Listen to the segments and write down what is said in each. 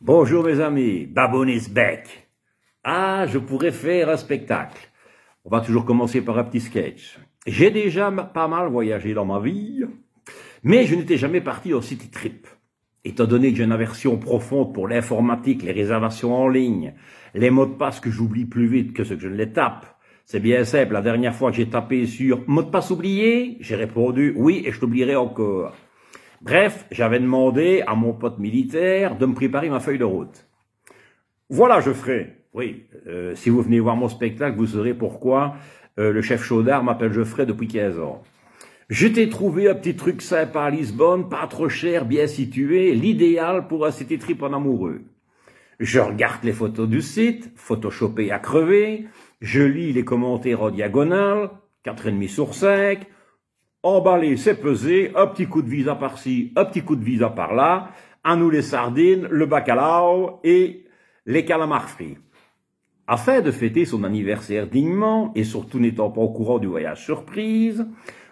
Bonjour mes amis, Baboon is back. Ah, je pourrais faire un spectacle. On va toujours commencer par un petit sketch. J'ai déjà pas mal voyagé dans ma vie, mais je n'étais jamais parti en city trip. Étant donné que j'ai une aversion profonde pour l'informatique, les réservations en ligne, les mots de passe que j'oublie plus vite que ceux que je ne les tape, c'est bien simple. La dernière fois que j'ai tapé sur « mot de passe oublié », j'ai répondu « oui, et je t'oublierai encore ». Bref, j'avais demandé à mon pote militaire de me préparer ma feuille de route. Voilà, je ferai. Oui, si vous venez voir mon spectacle, vous saurez pourquoi le chef Chaudard m'appelle Geoffrey depuis 15 ans. Je t'ai trouvé un petit truc sympa à Lisbonne, pas trop cher, bien situé, l'idéal pour un city trip en amoureux. Je regarde les photos du site, photoshopées à crever, je lis les commentaires en diagonale, 4,5 sur 5, emballé, c'est pesé, un petit coup de visa par-ci, un petit coup de visa par-là, à nous les sardines, le bacalao et les calamars frits. Afin de fêter son anniversaire dignement, et surtout n'étant pas au courant du voyage surprise,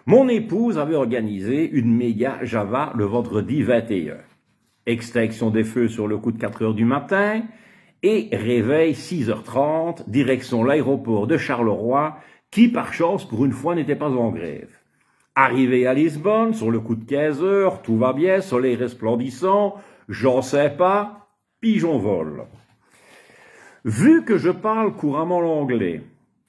mon épouse avait organisé une méga Java le vendredi 21. Extinction des feux sur le coup de 4 heures du matin, et réveil 6h30, direction l'aéroport de Charleroi, qui par chance pour une fois n'était pas en grève. Arrivé à Lisbonne, sur le coup de 15 heures, tout va bien, soleil resplendissant, j'en sais pas, pigeon vol. Vu que je parle couramment l'anglais,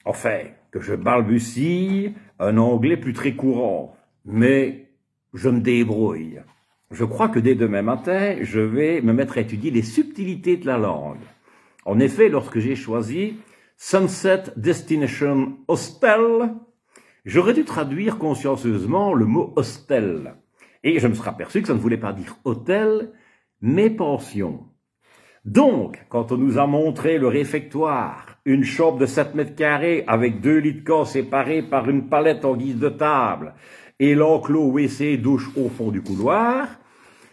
enfin, que je balbutie un anglais plus très courant, mais je me débrouille. Je crois que dès demain matin, je vais me mettre à étudier les subtilités de la langue. En effet, lorsque j'ai choisi Sunset Destination Hostel, j'aurais dû traduire consciencieusement le mot hostel. Et je me serais aperçu que ça ne voulait pas dire hôtel, mais pension. Donc, quand on nous a montré le réfectoire, une chambre de 7 mètres carrés avec 2 lits de corps séparés par une palette en guise de table et l'enclos WC douche au fond du couloir,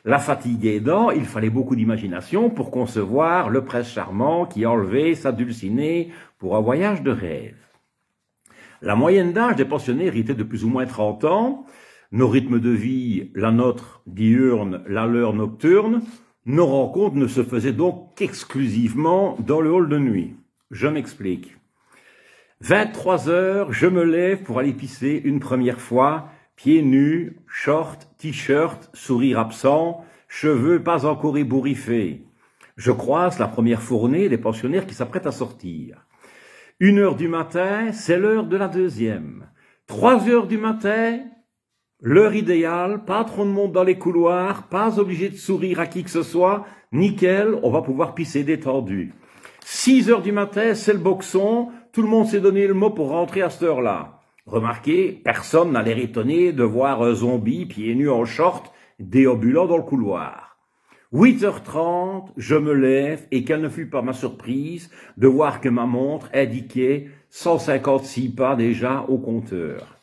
la fatigue aidant, il fallait beaucoup d'imagination pour concevoir le prince charmant qui a enlevé sa dulcinée pour un voyage de rêve. La moyenne d'âge des pensionnaires était de plus ou moins 30 ans, nos rythmes de vie, la nôtre diurne, la leur nocturne, nos rencontres ne se faisaient donc qu'exclusivement dans le hall de nuit. Je m'explique. 23 heures, je me lève pour aller pisser une première fois, pieds nus, short, t-shirt, sourire absent, cheveux pas encore ébouriffés. Je croise la première fournée des pensionnaires qui s'apprêtent à sortir. 1 heure du matin, c'est l'heure de la deuxième. 3 heures du matin, l'heure idéale, pas trop de monde dans les couloirs, pas obligé de sourire à qui que ce soit, nickel, on va pouvoir pisser détendu. 6 heures du matin, c'est le boxon, tout le monde s'est donné le mot pour rentrer à cette heure-là. Remarquez, personne n'a l'air étonné de voir un zombie pieds nus en short déambulant dans le couloir. 8h30, je me lève et quelle ne fut pas ma surprise de voir que ma montre indiquait 156 pas déjà au compteur.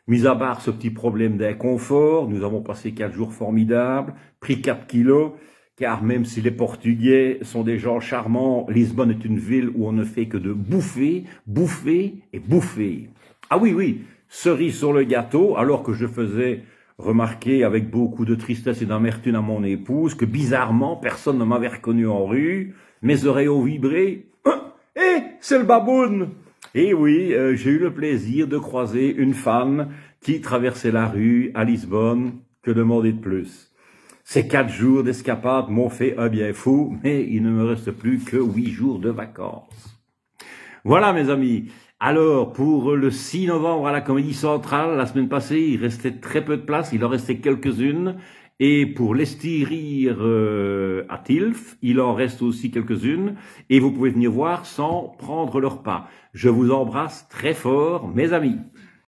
Mis à part ce petit problème d'inconfort, nous avons passé 4 jours formidables, pris 4 kilos, car même si les Portugais sont des gens charmants, Lisbonne est une ville où on ne fait que de bouffer, bouffer et bouffer. Ah oui, oui, cerise sur le gâteau, alors que je faisais remarquer avec beaucoup de tristesse et d'amertume à mon épouse que bizarrement, personne ne m'avait reconnu en rue, mes oreilles ont vibré. C'est le baboon! Et oui, j'ai eu le plaisir de croiser une femme qui traversait la rue à Lisbonne, que demander de plus. Ces 4 jours d'escapade m'ont fait un bien fou, mais il ne me reste plus que 8 jours de vacances. Voilà mes amis. Alors, pour le 6 novembre à la Comédie Centrale, la semaine passée, il restait très peu de place, il en restait quelques-unes. Et pour l'Estir à Tilf, il en reste aussi quelques-unes. Et vous pouvez venir voir sans prendre le repas. Je vous embrasse très fort, mes amis.